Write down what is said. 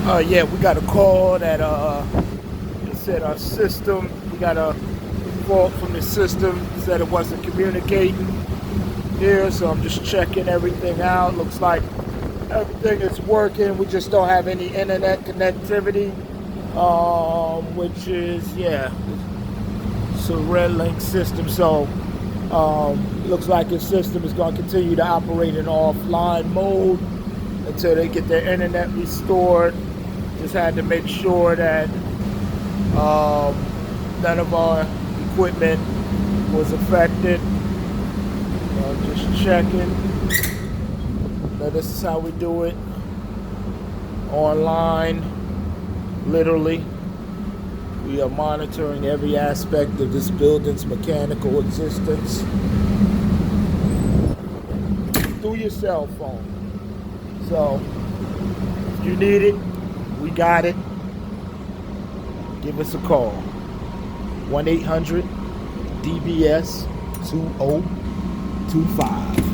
Yeah, we got a call that it said our system. We got a fault from the system. Said it wasn't communicating here, so I'm just checking everything out. Looks like everything is working. We just don't have any internet connectivity, which is it's a red link system. So looks like the system is going to continue to operate in offline mode until they get their internet restored. Just had to make sure that none of our equipment was affected. Just checking. Now this is how we do it. Online, literally. We are monitoring every aspect of this building's mechanical existence through your cell phone. So, if you need it, we got it. Give us a call. 1-800-DBS-2025.